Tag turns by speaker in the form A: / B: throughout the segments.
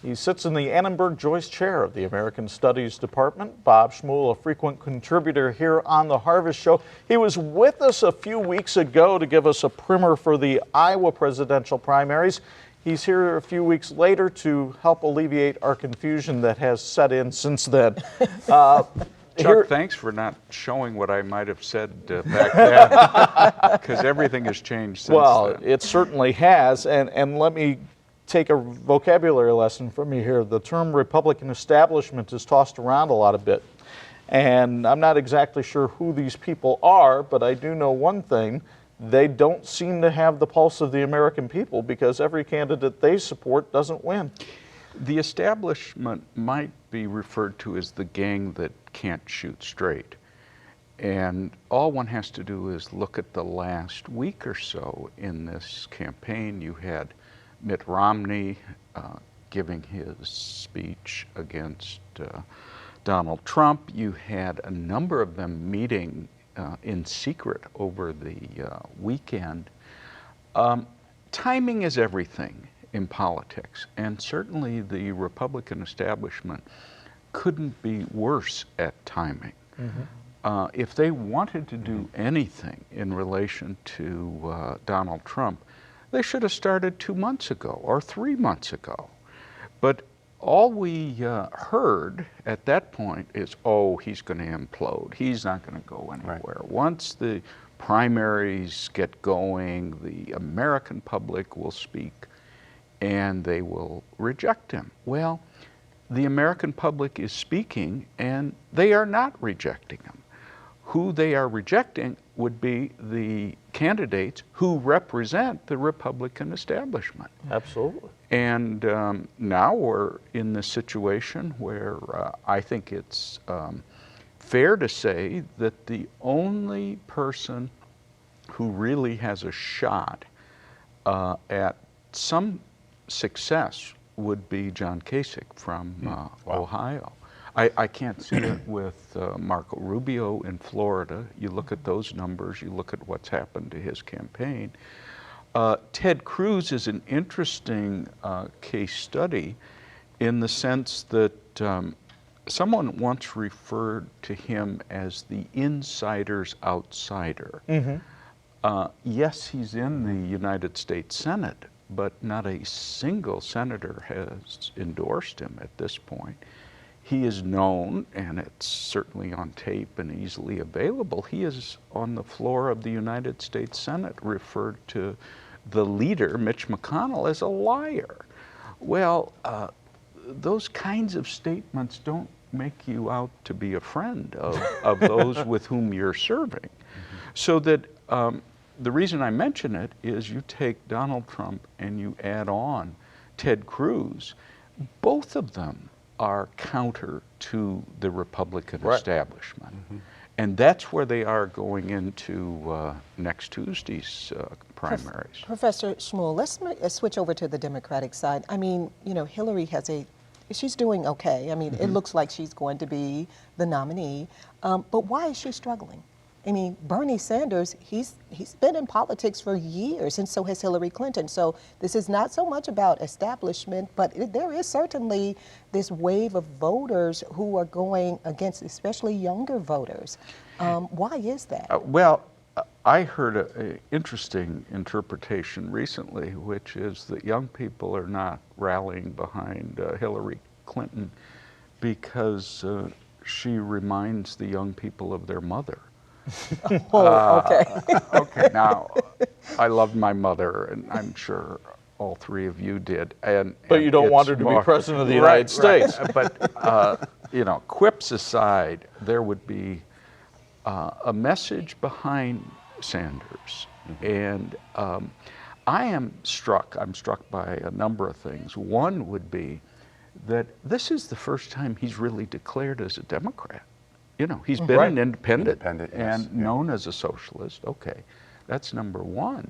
A: He sits in the Annenberg Joyce Chair of the American Studies Department. Bob Schmuhl, a frequent contributor here on The Harvest Show. He was with us a few weeks ago to give us a primer for the Iowa presidential primaries. He's here a few weeks later to help alleviate our confusion that has set in since then.
B: Chuck, thanks for not showing what I might have said back then, because everything has changed since then.
A: Well, it certainly has, and let me take a vocabulary lesson from you here. The term Republican establishment is tossed around a lot a bit, and I'm not exactly sure who these people are, but I do know one thing. They don't seem to have the pulse of the American people, because every candidate they support doesn't win.
B: The establishment might be referred to as the gang that can't shoot straight. And all one has to do is look at the last week or so in this campaign. You had Mitt Romney giving his speech against Donald Trump. You had a number of them meeting in secret over the weekend. Timing is everything in politics, and certainly the Republican establishment couldn't be worse at timing. Mm-hmm. If they wanted to do anything in relation to Donald Trump, they should have started 2 months ago or 3 months ago. But all we heard at that point is, oh, he's going to implode. He's not going to go anywhere. Right. Once the primaries get going, the American public will speak and they will reject him. Well, the American public is speaking and they are not rejecting him. Who they are rejecting would be the candidates who represent the Republican establishment.
A: Absolutely.
B: And now we're in the situation where I think it's fair to say that the only person who really has a shot at some success would be John Kasich from Ohio. I can't see it with Marco Rubio in Florida. You look at those numbers, you look at what's happened to his campaign. Ted Cruz is an interesting case study in the sense that someone once referred to him as the insider's outsider. Mm-hmm. Yes, he's in the United States Senate, but not a single senator has endorsed him at this point. He is known, and it's certainly on tape and easily available, he is on the floor of the United States Senate referred to the leader, Mitch McConnell, as a liar. Well, those kinds of statements don't make you out to be a friend of those with whom you're serving. Mm-hmm. So that the reason I mention it is you take Donald Trump and you add on Ted Cruz, both of them are counter to the Republican establishment. Mm-hmm. And that's where they are going into next Tuesday's primaries.
C: Professor Schmuhl, let's switch over to the Democratic side. I mean, you know, Hillary she's doing okay. I mean, it looks like she's going to be the nominee. But why is she struggling? I mean, Bernie Sanders, he's been in politics for years, and so has Hillary Clinton. So this is not so much about establishment, but there is certainly this wave of voters who are going against, especially younger voters. Why is that?
B: Well, I heard an interesting interpretation recently, which is that young people are not rallying behind Hillary Clinton because she reminds the young people of their mother.
C: Okay.
B: Okay, now, I loved my mother, and I'm sure all three of you did.
A: But you don't want her to be president of the United States.
B: Right. But, you know, quips aside, there would be a message behind Sanders. Mm-hmm. And I'm struck by a number of things. One would be that this is the first time he's really declared as a Democrat. You know, he's been an independent and known as a socialist. Okay, that's number one.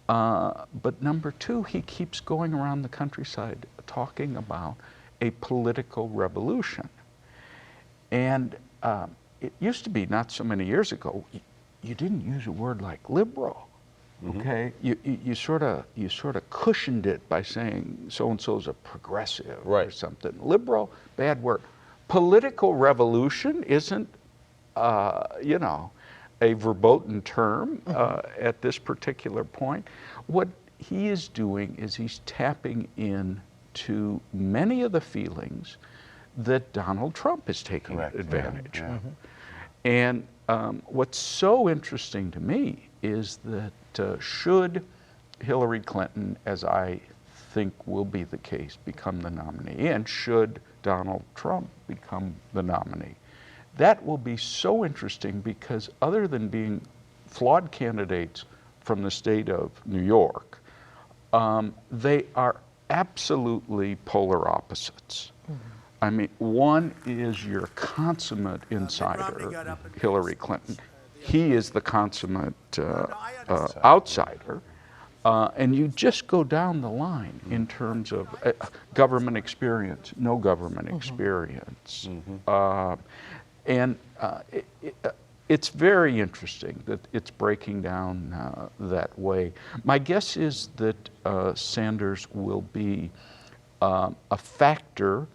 B: But number two, he keeps going around the countryside talking about a political revolution. And it used to be, not so many years ago, you didn't use a word like liberal. Okay, you sort of cushioned it by saying so and so's a progressive or something. Liberal, bad word. Political revolution isn't, you know, a verboten term at this particular point. What he is doing is he's tapping into many of the feelings that Donald Trump is taking advantage of. And what's so interesting to me is that should Hillary Clinton, as I think will be the case, become the nominee, and should Donald Trump become the nominee, that will be so interesting because other than being flawed candidates from the state of New York, they are absolutely polar opposites. I mean, one is your consummate insider, Hillary Clinton. He is the consummate outsider. And you just go down the line in terms of government experience, no government experience. It's very interesting that it's breaking down that way. My guess is that Sanders will be a factor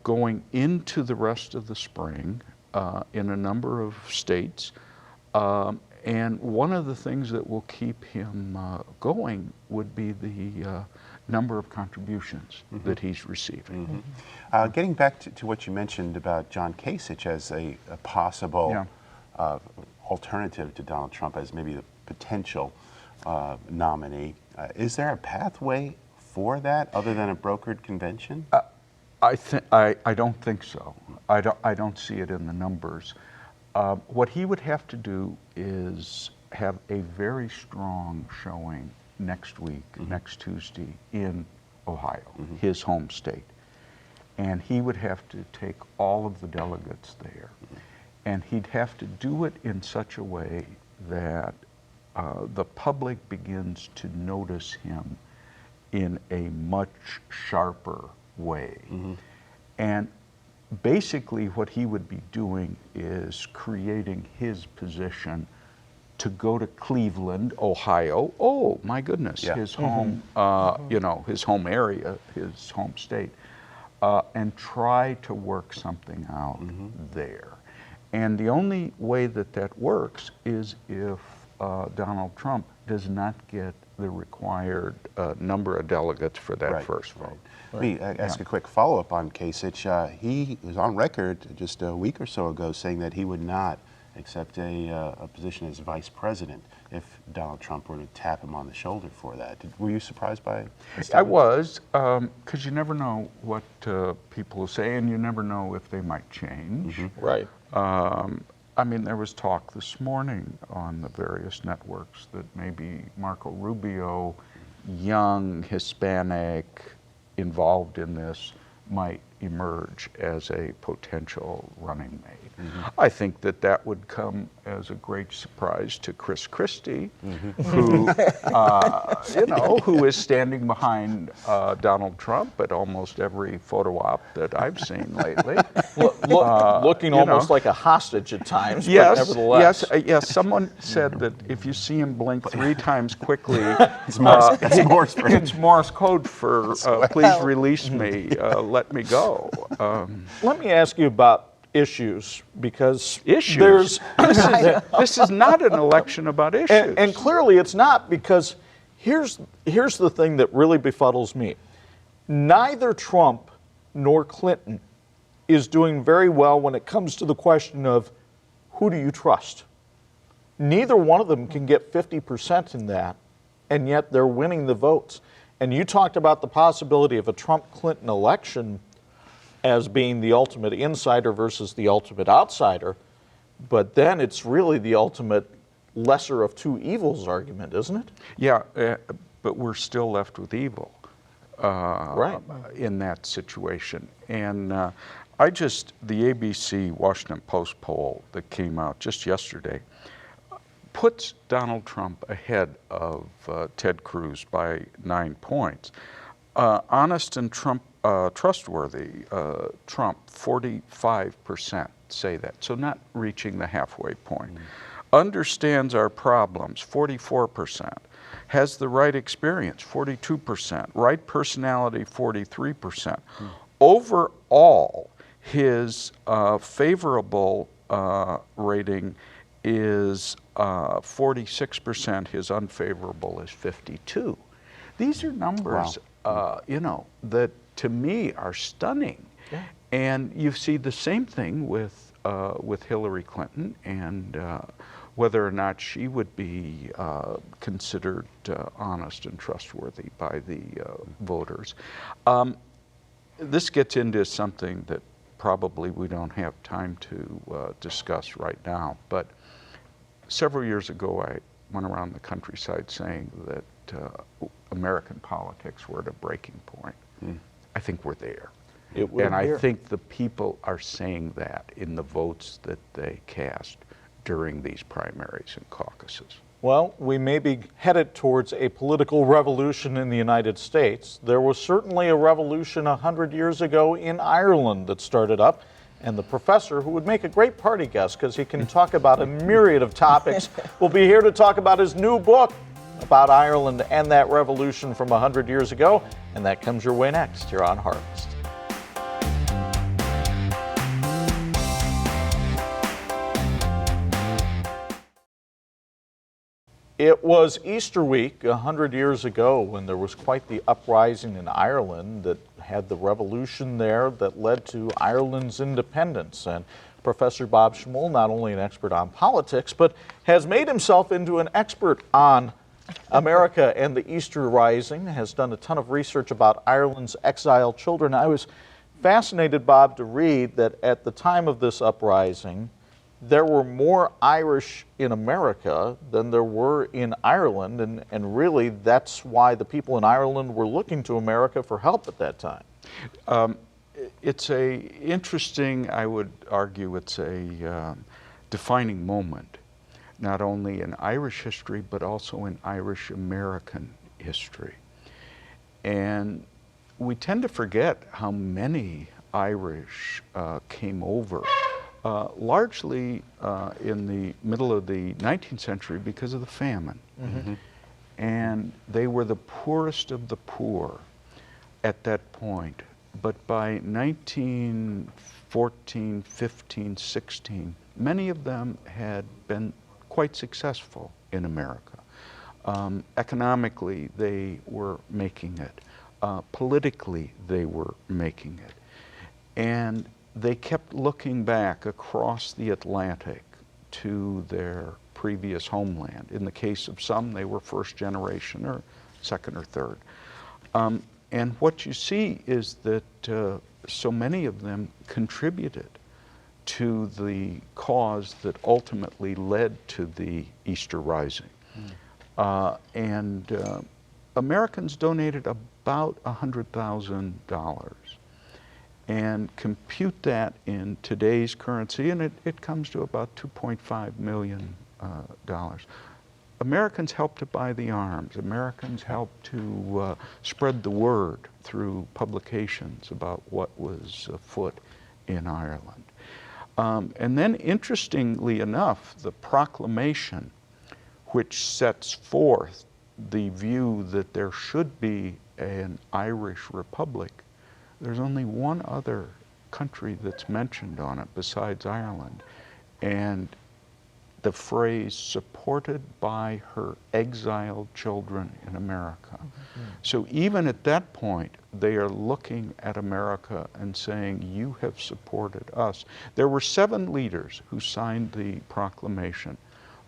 B: going into the rest of the spring in a number of states. And one of the things that will keep him going would be the number of contributions that he's receiving.
D: Getting back to what you mentioned about John Kasich as a possible alternative to Donald Trump as maybe the potential nominee, is there a pathway for that other than a brokered convention?
B: I don't think so. I don't see it in the numbers. What he would have to do is have a very strong showing next week, next Tuesday, in Ohio, his home state. And he would have to take all of the delegates there. And he'd have to do it in such a way that the public begins to notice him in a much sharper way. And basically what he would be doing is creating his position to go to Cleveland, Ohio. Oh my goodness, his home, you know, his home area, his home state, and try to work something out there. And the only way that that works is if Donald Trump does not get the required number of delegates for that first vote.
D: Let me ask a quick follow-up on Kasich. He was on record just a week or so ago saying that he would not accept a position as vice president if Donald Trump were to tap him on the shoulder for that. Were you surprised by his
B: I was, because you never know what people will say, and you never know if they might change.
A: Right.
B: I mean, there was talk this morning on the various networks that maybe Marco Rubio, young, Hispanic, involved in this, might emerge as a potential running mate. I think that that would come as a great surprise to Chris Christie, who, you know, who is standing behind Donald Trump at almost every photo op that I've seen lately.
A: Looking almost like a hostage at times, but nevertheless.
B: Yes. Someone said that if you see him blink 3 times quickly,
D: it's Morse
B: code for please release me, let me go.
A: Let me ask you about issues, because
B: issues. This is not an election about issues.
A: And clearly it's not, because here's the thing that really befuddles me. Neither Trump nor Clinton is doing very well when it comes to the question of who do you trust. Neither one of them can get 50% in that, and yet they're winning the votes. And you talked about the possibility of a Trump-Clinton election as being the ultimate insider versus the ultimate outsider, but then it's really the ultimate lesser of two evils argument, isn't it?
B: Yeah, but we're still left with evil in that situation. And the ABC Washington Post poll that came out just yesterday puts Donald Trump ahead of Ted Cruz by 9 points. Honest and trustworthy, Trump, 45% say that, so not reaching the halfway point. understands our problems, 44%, has the right experience, 42%, right personality, 43%. Overall, his favorable rating is 46%, his unfavorable is 52. These are numbers, you know, that to me are stunning.
A: Yeah.
B: And you see the same thing with Hillary Clinton and whether or not she would be considered honest and trustworthy by the voters. This gets into something that probably we don't have time to discuss right now, but several years ago I went around the countryside saying that American politics were at a breaking point. I think we're there. And I think the people are saying that in the votes that they cast during these primaries and caucuses.
A: Well, we may be headed towards a political revolution in the United States. There was certainly a revolution 100 years ago in Ireland that started up, and the professor, who would make a great party guest because he can talk about a myriad of topics, will be here to talk about his new book about Ireland and that revolution from 100 years ago, and that comes your way next here on Harvest. It was Easter week 100 years ago when there was quite the uprising in Ireland that had the revolution there that led to Ireland's independence. And Professor Bob Schmuhl, not only an expert on politics, but has made himself into an expert on America and the Easter Rising, has done a ton of research about Ireland's exiled children. I was fascinated, Bob, to read that at the time of this uprising, there were more Irish in America than there were in Ireland, and really that's why the people in Ireland were looking to America for help at that time.
B: It's a interesting, I would argue, it's a defining moment, not only in Irish history, but also in Irish American history. And we tend to forget how many Irish came over. Largely in the middle of the 19th century because of the famine. And they were the poorest of the poor at that point. But by 1914, 15, 16, many of them had been quite successful in America. Economically, they were making it. Politically, they were making it. And they kept looking back across the Atlantic to their previous homeland. In the case of some, they were first generation or second or third. And what you see is that so many of them contributed to the cause that ultimately led to the Easter Rising. Americans donated about $100,000. And compute that in today's currency, and it comes to about $2.5 million. Americans helped to buy the arms. Americans helped to spread the word through publications about what was afoot in Ireland. And then, interestingly enough, the proclamation, which sets forth the view that there should be an Irish republic, there's only one other country that's mentioned on it besides Ireland, and the phrase supported by her exiled children in America. So even at that point, they are looking at America and saying, you have supported us. There were 7 leaders who signed the proclamation.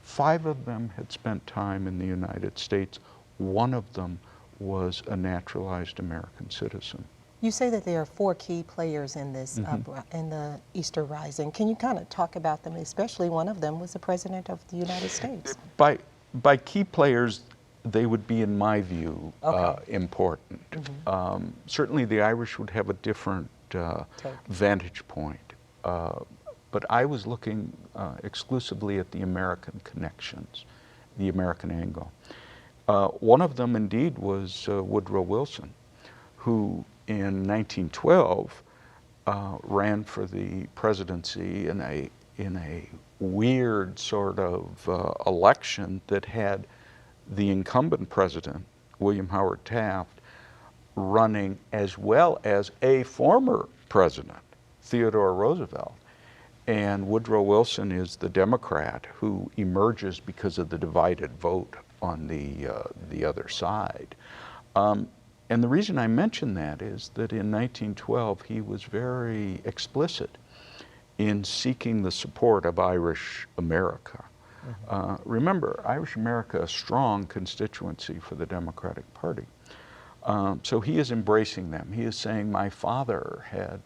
B: 5 of them had spent time in the United States. 1 of them was a naturalized American citizen.
C: You say that there are 4 key players in this in the Easter Rising. Can you kind of talk about them? Especially one of them was the President of the United States.
B: By key players, they would be, in my view, important. Certainly the Irish would have a different vantage point. But I was looking exclusively at the American connections, the American angle. One of them, indeed, was Woodrow Wilson, who in 1912 ran for the presidency in a a weird sort of election that had the incumbent president, William Howard Taft, running, as well as a former president, Theodore Roosevelt. And Woodrow Wilson is the Democrat who emerges because of the divided vote on the other side. And the reason I mention that is that in 1912 he was very explicit in seeking the support of Irish America. Remember, Irish America, a strong constituency for the Democratic Party. So he is embracing them. He is saying, my father had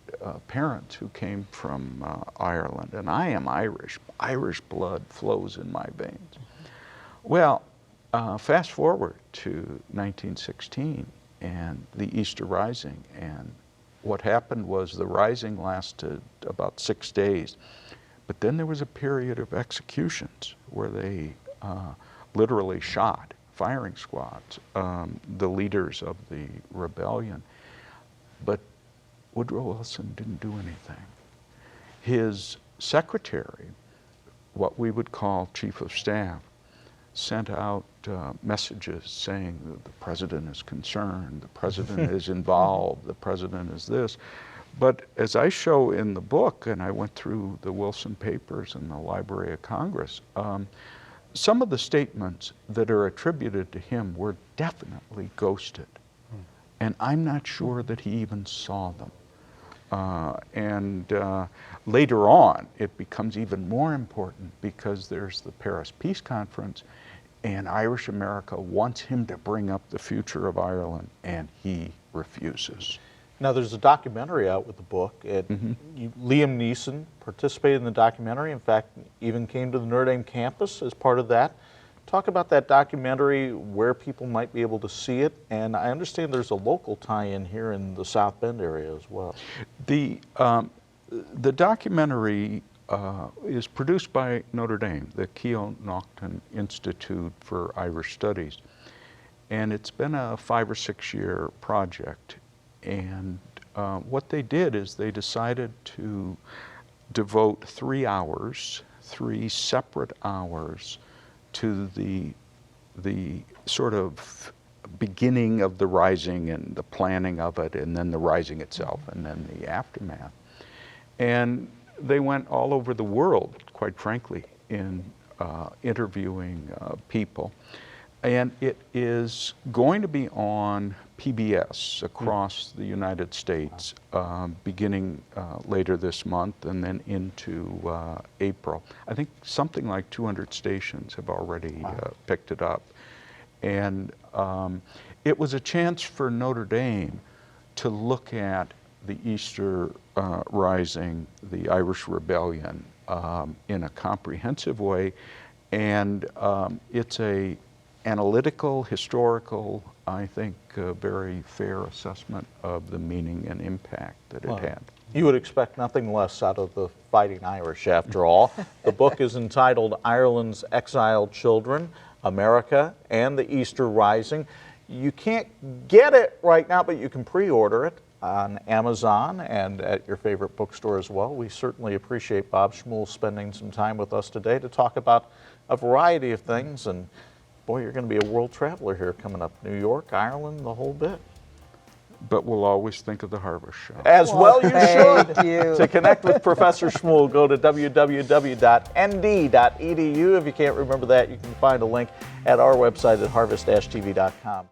B: parents who came from Ireland, and I am Irish. Irish blood flows in my veins. Well, fast forward to 1916 and the Easter Rising, and what happened was the rising lasted about 6 days, but then there was a period of executions where they literally shot, firing squads, the leaders of the rebellion. But Woodrow Wilson didn't do anything. His secretary, what we would call chief of staff, sent out messages saying that the president is concerned, the president is involved, the president is this. But as I show in the book, and I went through the Wilson papers in the Library of Congress, some of the statements that are attributed to him were definitely ghosted. And I'm not sure that he even saw them. Later on, it becomes even more important because there's the Paris Peace Conference, and Irish America wants him to bring up the future of Ireland, and he refuses.
A: Now, there's a documentary out with the book. Liam Neeson participated in the documentary. In fact, even came to the Notre Dame campus as part of that. Talk about that documentary, where people might be able to see it, and I understand there's a local tie-in here in the South Bend area as well.
B: The documentary is produced by Notre Dame, the Keogh-Naughton Institute for Irish Studies, and it's been a 5 or 6 year project. And what they did is they decided to devote 3 hours, 3 separate hours, to the sort of beginning of the rising and the planning of it, and then the rising itself, and then the aftermath. And they went all over the world, quite frankly, in interviewing people. And it is going to be on PBS across the United States, beginning later this month and then into April. I think something like 200 stations have already picked it up. And it was a chance for Notre Dame to look at the Easter Rising, the Irish Rebellion, in a comprehensive way. And it's a analytical, historical, I think, very fair assessment of the meaning and impact that it had.
A: You would expect nothing less out of the Fighting Irish, after all. The book is entitled Ireland's Exiled Children, America and the Easter Rising. You can't get it right now, but you can pre-order it on Amazon and at your favorite bookstore as well. We certainly appreciate Bob Schmuhl spending some time with us today to talk about a variety of things. And boy, you're going to be a world traveler here coming up. New York, Ireland, the whole bit.
B: But we'll always think of the Harvest Show.
A: As well you should.
C: Thank you.
A: To connect with Professor Schmuhl, go to www.nd.edu. If you can't remember that, you can find a link at our website at harvest-tv.com.